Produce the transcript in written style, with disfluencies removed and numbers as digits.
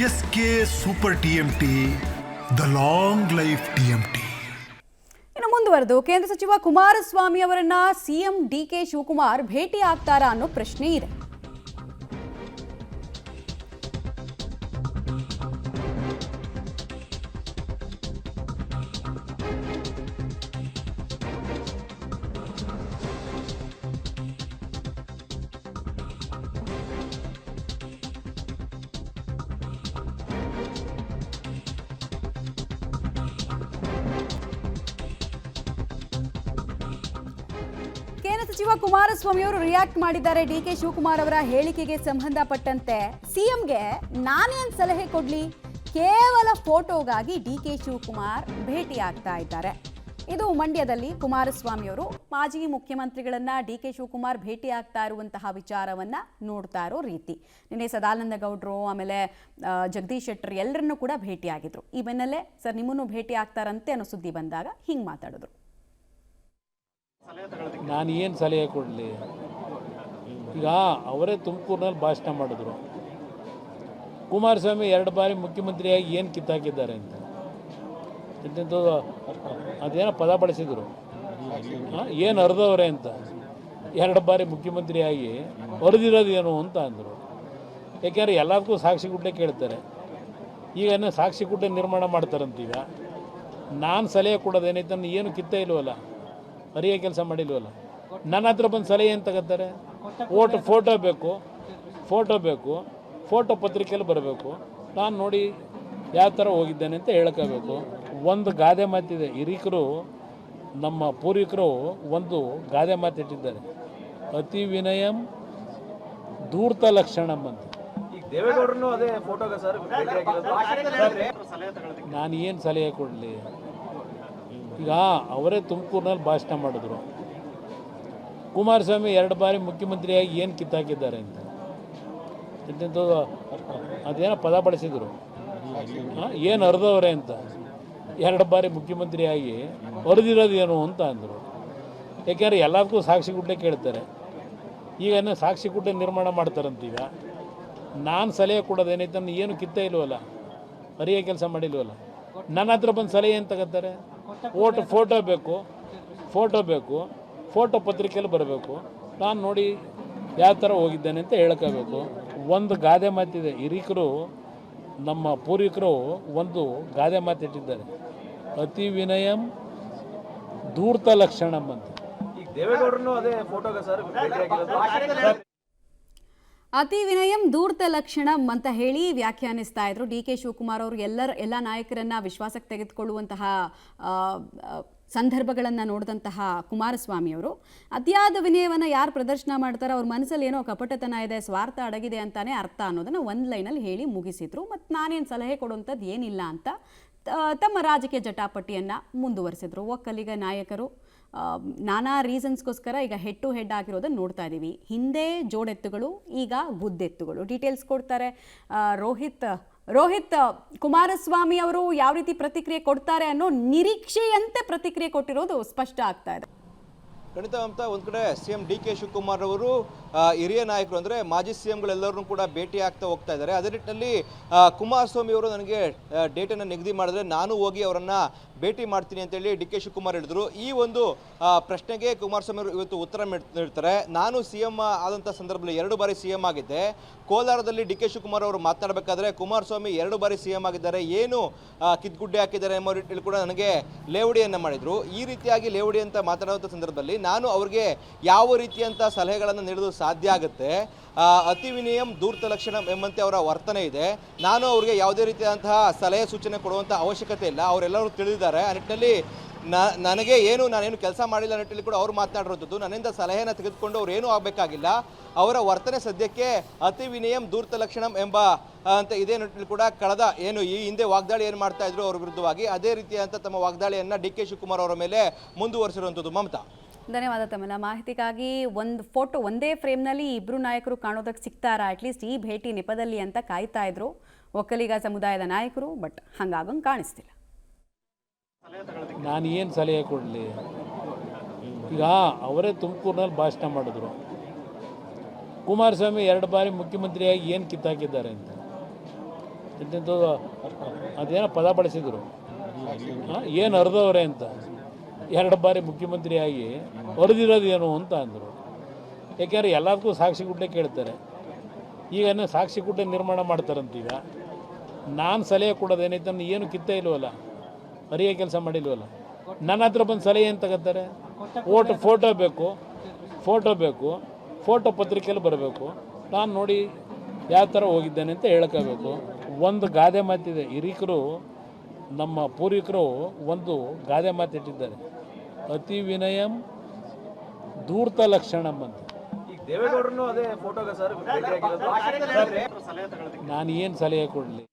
S K super TMT, the long life TMT. ಇನ್ನು ಮುಂದುವರೆದು ಕೇಂದ್ರ ಸಚಿವ ಕುಮಾರಸ್ವಾಮಿ ಅವರನ್ನ ಸಿಎಂ ಡಿಕೆ ಶಿವಕುಮಾರ್ ಭೇಟಿ ಆಗ್ತಾರಾ ಅನ್ನೋ ಪ್ರಶ್ನೆ ಇದೆ. ಕೇಂದ್ರ ಸಚಿವ ಕುಮಾರಸ್ವಾಮಿ ಅವರು ರಿಯಾಕ್ಟ್ ಮಾಡಿದ್ದಾರೆ ಡಿಕೆ ಶಿವಕುಮಾರ್ ಅವರ ಹೇಳಿಕೆಗೆ ಸಂಬಂಧಪಟ್ಟಂತೆ. ಸಿಎಂಗೆ ನಾನೇನ್ ಸಲಹೆ ಕೊಡ್ಲಿ, ಕೇವಲ ಫೋಟೋಗಾಗಿ ಡಿಕೆ ಶಿವಕುಮಾರ್ ಭೇಟಿ ಆಗ್ತಾ ಇದ್ದಾರೆ. ಇದು ಮಂಡ್ಯದಲ್ಲಿ ಕುಮಾರಸ್ವಾಮಿ ಅವರು ಮಾಜಿ ಮುಖ್ಯಮಂತ್ರಿಗಳನ್ನ ಡಿಕೆ ಶಿವಕುಮಾರ್ ಭೇಟಿ ಆಗ್ತಾ ಇರುವಂತಹ ವಿಚಾರವನ್ನ ನೋಡ್ತಾ ಇರೋ ರೀತಿ. ನಿನ್ನೆ ಸದಾನಂದ ಗೌಡ್ರು, ಆಮೇಲೆ ಜಗದೀಶ್ ಶೆಟ್ಟರ್ ಎಲ್ಲರನ್ನೂ ಕೂಡ ಭೇಟಿ ಆಗಿದ್ರು. ಈ ಬೆನ್ನಲ್ಲೇ ಸರ್ ನಿಮ್ಮನ್ನು ಭೇಟಿ ಆಗ್ತಾರಂತೆ ಅನ್ನೋ ಸುದ್ದಿ ಬಂದಾಗ ಹಿಂಗೆ ಮಾತಾಡಿದ್ರು. ನಾನು ಏನು ಸಲಹೆ ಕೊಡಲಿ? ಈಗ ಅವರೇ ತುಮಕೂರಿನಲ್ಲಿ ಭಾಷಣ ಮಾಡಿದ್ರು. ಕುಮಾರಸ್ವಾಮಿ 2 ಬಾರಿ ಮುಖ್ಯಮಂತ್ರಿಯಾಗಿ ಏನು ಕಿತ್ತಾಕಿದ್ದಾರೆ ಅಂತ ಅದೇನೋ ಪದ ಬಳಸಿದರು. ಏನು ಅರ್ಧವ್ರೆ ಅಂತ 2 ಬಾರಿ ಮುಖ್ಯಮಂತ್ರಿಯಾಗಿ ಅರ್ದಿರೋದು ಏನು ಅಂತ ಅಂದರು. ಯಾಕೆಂದರೆ ಎಲ್ಲದಕ್ಕೂ ಸಾಕ್ಷಿ ಗುಡ್ಡೆ ಕೇಳ್ತಾರೆ. ಈಗ ಸಾಕ್ಷಿ ಗುಡ್ಡೆ ನಿರ್ಮಾಣ ಮಾಡ್ತಾರಂತೀಗ. ನಾನು ಸಲಹೆ ಕೊಡೋದೇನೈತೆ ನನ್ನ ಏನು ಕಿತ್ತ ಇಲ್ವಲ್ಲ, ಅರಿಯೋ ಕೆಲಸ ಮಾಡಿಲ್ವಲ್ಲ. ನನ್ನ ಹತ್ರ ಬಂದು ಸಲಹೆ ಏನು ತಗೋತಾರೆ? ಫೋಟೋ ಬೇಕು, ಫೋಟೋ ಪತ್ರಿಕೆಯಲ್ಲಿ ಬರಬೇಕು. ನಾನು ನೋಡಿ ಯಾವ ಥರ ಹೋಗಿದ್ದೇನೆ ಅಂತ ಹೇಳ್ಕೋಬೇಕು. ಒಂದು ಗಾದೆ ಮಾತಿದೆ, ಹಿರಿಕರು ನಮ್ಮ ಪೂರ್ವಿಕರು ಒಂದು ಗಾದೆ ಮಾತಿಟ್ಟಿದ್ದಾರೆ, ಅತಿ ವಿನಯಂ ಧೂರ್ತ ಲಕ್ಷಣಂ ಅಂತ. ನಾನು ಏನು ಸಲಹೆ ಕೊಡಲಿ? ಈಗ ಅವರೇ ತುಮಕೂರಿನಲ್ಲಿ ಭಾಷಣ ಮಾಡಿದ್ರು. ಕುಮಾರಸ್ವಾಮಿ 2 ಬಾರಿ ಮುಖ್ಯಮಂತ್ರಿಯಾಗಿ ಏನು ಕಿತ್ತಾಕಿದ್ದಾರೆ ಅಂತ ಅದೇನೋ ಪದ ಬಳಸಿದರು. ಏನು ಅರ್ಧವ್ರೆ ಅಂತ 2 ಬಾರಿ ಮುಖ್ಯಮಂತ್ರಿಯಾಗಿ ಅರ್ದಿರೋದು ಏನು ಅಂತ ಅಂದರು. ಯಾಕೆಂದರೆ ಎಲ್ಲದಕ್ಕೂ ಸಾಕ್ಷಿ ಗುಡ್ಡೆ ಕೇಳ್ತಾರೆ. ಈಗ ಸಾಕ್ಷಿ ಗುಡ್ಡೆ ನಿರ್ಮಾಣ ಮಾಡ್ತಾರಂತೀಗ. ನಾನು ಸಲಹೆ ಕೊಡೋದೇನೈತೆ ನನ್ನ ಏನು ಕಿತ್ತ ಇಲ್ವಲ್ಲ, ಅರಿಯೋ ಕೆಲಸ ಮಾಡಿಲ್ವಲ್ಲ. ನನ್ನ ಹತ್ರ ಬಂದು ಸಲಹೆ ಏನು ತಗೋತಾರೆ? ಫೋಟೋ ಬೇಕು, ಫೋಟೋ ಪತ್ರಿಕೆಯಲ್ಲಿ ಬರಬೇಕು. ನಾನು ನೋಡಿ ಯಾವ ಥರ ಹೋಗಿದ್ದೇನೆ ಅಂತ ಹೇಳ್ಕೋಬೇಕು. ಒಂದು ಗಾದೆ ಮಾತಿದೆ, ಹಿರಿಕರು ನಮ್ಮ ಪೂರ್ವಿಕರು ಒಂದು ಗಾದೆ ಮಾತಿಟ್ಟಿದ್ದಾರೆ, ಅತಿ ವಿನಯಂ ಧೂರ್ತ ಲಕ್ಷಣಂ ಅಂತ. ಅತಿ ವಿನಯಂ ಧೂರ್ತ ಲಕ್ಷಣಂ ಅಂತ ಹೇಳಿ ವ್ಯಾಖ್ಯಾನಿಸ್ತಾ ಇದ್ರು ಡಿಕೆ ಶಿವಕುಮಾರ್ ಅವರು. ಎಲ್ಲ ನಾಯಕರನ್ನ ವಿಶ್ವಾಸಕ್ಕೆ ತೆಗೆದುಕೊಳ್ಳುವಂತಹ ಸಂದರ್ಭಗಳನ್ನು ನೋಡಿದಂತಹ ಕುಮಾರಸ್ವಾಮಿ ಅವರು ಅತಿಯಾದ ವಿನಯವನ್ನು ಯಾರು ಪ್ರದರ್ಶನ ಮಾಡ್ತಾರೋ ಅವ್ರ ಮನಸ್ಸಲ್ಲಿ ಏನೋ ಕಪಟತನ ಇದೆ, ಸ್ವಾರ್ಥ ಅಡಗಿದೆ ಅಂತಾನೆ ಅರ್ಥ ಅನ್ನೋದನ್ನು ಒಂದು ಲೈನಲ್ಲಿ ಹೇಳಿ ಮುಗಿಸಿದ್ರು. ಮತ್ತು ನಾನೇನು ಸಲಹೆ ಕೊಡುವಂಥದ್ದು ಏನಿಲ್ಲ ಅಂತ ತಮ್ಮ ರಾಜಕೀಯ ಜಟಾಪಟಿಯನ್ನು ಮುಂದುವರಿಸಿದ್ರು. ಒಕ್ಕಲಿಗ ನಾಯಕರು ನಾನಾ ರೀಸನ್ಸ್ಗೋಸ್ಕರ ಈಗ ಹೆಡ್ ಟು ಹೆಡ್ ಆಗಿರೋದನ್ನು ನೋಡ್ತಾ ಇದ್ದೀವಿ. ಹಿಂದೆ ಜೋಡೆತ್ತುಗಳು, ಈಗ ಗುದ್ದೆತ್ತುಗಳು. ಡೀಟೇಲ್ಸ್ ಕೊಡ್ತಾರೆ ರೋಹಿತ್. ಕುಮಾರಸ್ವಾಮಿ ಅವರು ಯಾವ ರೀತಿ ಪ್ರತಿಕ್ರಿಯೆ ಕೊಡ್ತಾರೆ ಅನ್ನೋ ನಿರೀಕ್ಷೆಯಂತೆ ಪ್ರತಿಕ್ರಿಯೆ ಕೊಟ್ಟಿರೋದು ಸ್ಪಷ್ಟ ಆಗ್ತಾ ಇದೆ. ಖಂಡಿತ ಮಮತಾ, ಒಂದು ಕಡೆ ಸಿಎಂ ಡಿಕೆ ಶಿವಕುಮಾರ್ ಅವರು ಹಿರಿಯ ನಾಯಕರು ಅಂದರೆ ಮಾಜಿ ಸಿಎಂಗಳೆಲ್ಲರನ್ನೂ ಕೂಡ ಭೇಟಿ ಆಗ್ತಾ ಹೋಗ್ತಾ ಇದ್ದಾರೆ. ಅದೇ ನಿಟ್ಟಿನಲ್ಲಿ ಕುಮಾರಸ್ವಾಮಿ ಅವರು ನನಗೆ ಡೇಟನ್ನು ನಿಗದಿ ಮಾಡಿದ್ರೆ ನಾನು ಹೋಗಿ ಅವರನ್ನು ಭೇಟಿ ಮಾಡ್ತೀನಿ ಅಂತೇಳಿ ಡಿ ಕೆ ಶಿವಕುಮಾರ್ ಹೇಳಿದ್ರು. ಈ ಒಂದು ಪ್ರಶ್ನೆಗೆ ಕುಮಾರಸ್ವಾಮಿ ಅವರು ಇವತ್ತು ಉತ್ತರ ನೀಡ್ತಾರೆ. ನಾನು ಸಿಎಂ ಆದಂಥ ಸಂದರ್ಭದಲ್ಲಿ 2 ಬಾರಿ ಸಿಎಂ ಆಗಿದ್ದೆ. ಕೋಲಾರದಲ್ಲಿ ಡಿ ಕೆ ಶಿವಕುಮಾರ್ ಅವರು ಮಾತನಾಡಬೇಕಾದ್ರೆ ಕುಮಾರಸ್ವಾಮಿ 2 ಬಾರಿ ಸಿಎಂ ಆಗಿದ್ದಾರೆ, ಏನು ಕಿತ್ಗುಡ್ಡೆ ಹಾಕಿದ್ದಾರೆ ಎಂಬ ರೀತಿಯಲ್ಲಿ ಕೂಡ ನನಗೆ ಲೇವಡಿಯನ್ನು ಮಾಡಿದರು. ಈ ರೀತಿಯಾಗಿ ಲೇವಡಿ ಅಂತ ಮಾತನಾಡುವಂಥ ಸಂದರ್ಭದಲ್ಲಿ ನಾನು ಅವ್ರಿಗೆ ಯಾವ ರೀತಿಯಂಥ ಸಲಹೆಗಳನ್ನು ನೀಡೋದು ಸಾಧ್ಯ ಆಗುತ್ತೆ? ಅತಿ ವಿನಯಂ ಧೂರ್ತ ಲಕ್ಷಣಂ ಎಂಬಂತೆ ಅವರ ವರ್ತನೆ ಇದೆ. ನಾನು ಅವ್ರಿಗೆ ಯಾವುದೇ ರೀತಿಯಾದಂತಹ ಸಲಹೆ ಸೂಚನೆ ಕೊಡುವಂಥ ಅವಶ್ಯಕತೆ ಇಲ್ಲ, ಅವರೆಲ್ಲರೂ ತಿಳಿದಿದ್ದಾರೆ. ಆ ನಿಟ್ಟಿನಲ್ಲಿ ನಾನೇನು ಕೆಲಸ ಮಾಡಿಲ್ಲ ನಿಟ್ಟಿನಲ್ಲಿ ಕೂಡ ಅವ್ರು ಮಾತನಾಡಿರೋದು. ನನ್ನಿಂದ ಸಲಹೆಯನ್ನು ತೆಗೆದುಕೊಂಡು ಅವ್ರು ಏನೂ ಆಗಬೇಕಾಗಿಲ್ಲ. ಅವರ ವರ್ತನೆ ಸದ್ಯಕ್ಕೆ ಅತಿ ವಿನಯಂ ಧೂರ್ತ ಲಕ್ಷಣಂ ಎಂಬ ಅಂತ ಇದೇ ನಿಟ್ಟಿನಲ್ಲಿ ಕೂಡ ಕಳೆದ ಈ ಹಿಂದೆ ವಾಗ್ದಾಳಿ ಏನು ಮಾಡ್ತಾ ಇದ್ರು ಅವ್ರ ವಿರುದ್ಧವಾಗಿ, ಅದೇ ರೀತಿಯಾದಂಥ ತಮ್ಮ ವಾಗ್ದಾಳಿಯನ್ನು ಡಿ ಕೆ ಶಿವಕುಮಾರ್ ಅವರ ಮೇಲೆ ಮುಂದುವರಿಸಿರುವಂಥದ್ದು. ಮಮತಾ, ಧನ್ಯವಾದ ತಮ್ಮೆಲ್ಲ ಮಾಹಿತಿಗಾಗಿ. ಒಂದು ಫೋಟೋ ಒಂದೇ ಫ್ರೇಮ್ನಲ್ಲಿ ಇಬ್ಬರು ನಾಯಕರು ಕಾಣೋದಕ್ಕೆ ಸಿಗ್ತಾರಾ ಅಟ್ಲೀಸ್ಟ್ ಈ ಭೇಟಿ ನೆಪದಲ್ಲಿ ಅಂತ ಕಾಯ್ತಾ ಇದ್ರು ಒಕ್ಕಲಿಗ ಸಮುದಾಯದ ನಾಯಕರು. ಬಟ್ ಹಂಗಾಗಂಗೆ ಕಾಣಿಸ್ತಿಲ್ಲ. ನಾನು ಏನು ಸಲಹೆ ಕೊಡಲಿ? ಈಗ ಅವರೇ ತುಮಕೂರಿನಲ್ಲಿ ಭಾಷಣ ಮಾಡಿದ್ರು. ಕುಮಾರಸ್ವಾಮಿ 2 ಬಾರಿ ಮುಖ್ಯಮಂತ್ರಿಯಾಗಿ ಏನು ಕಿತ್ತಾಕಿದ್ದಾರೆ ಅಂತ ಎಂತೆಂಥದ್ದು ಅದೇನೋ ಪದ ಬಳಸಿದರು, ಏನು ಅರ್ಧವ್ರೆ ಅಂತ. 2 ಬಾರಿ ಮುಖ್ಯಮಂತ್ರಿಯಾಗಿ ಅರ್ದಿರೋದೇನು ಅಂತ ಅಂದರು. ಯಾಕೆಂದರೆ ಎಲ್ಲದಕ್ಕೂ ಸಾಕ್ಷಿ ಗುಡ್ಡೆ ಕೇಳ್ತಾರೆ. ಈಗ ಸಾಕ್ಷಿ ಗುಡ್ಡೆ ನಿರ್ಮಾಣ ಮಾಡ್ತಾರಂತೀಗ. ನಾನು ಸಲಹೆ ಕೊಡೋದೇನೈತೆ ನನ್ನ ಏನು ಕಿತ್ತ ಇಲ್ವಲ್ಲ, ಅರಿಯೋ ಕೆಲಸ ಮಾಡಿಲ್ವಲ್ಲ. ನನ್ನ ಹತ್ರ ಬಂದು ಸಲಹೆ ಏನು ತಗೋತಾರೆ? ಫೋಟೋ ಬೇಕು, ಫೋಟೋ ಪತ್ರಿಕೆಯಲ್ಲಿ ಬರಬೇಕು, ನಾನು ನೋಡಿ ಯಾವ ಥರ ಹೋಗಿದ್ದೇನೆ ಅಂತ ಹೇಳ್ಕೋಬೇಕು. ಒಂದು ಗಾದೆ ಮಾತಿದೆ, ಹಿರಿಕರು ನಮ್ಮ ಪೂರ್ವಿಕರು ಒಂದು ಗಾದೆ ಮಾತಿಟ್ಟಿದ್ದಾರೆ, ಅತಿ ವಿನಯಂ ಧೂರ್ತ ಲಕ್ಷಣಂ ಅಂತ. ದೇವೇಗೌಡರನ್ನು ಅದೇ ಫೋಟೋಗೆ ಸರ್ ನಾನು ಏನು ಸಲಹೆ ಕೊಡಲಿ?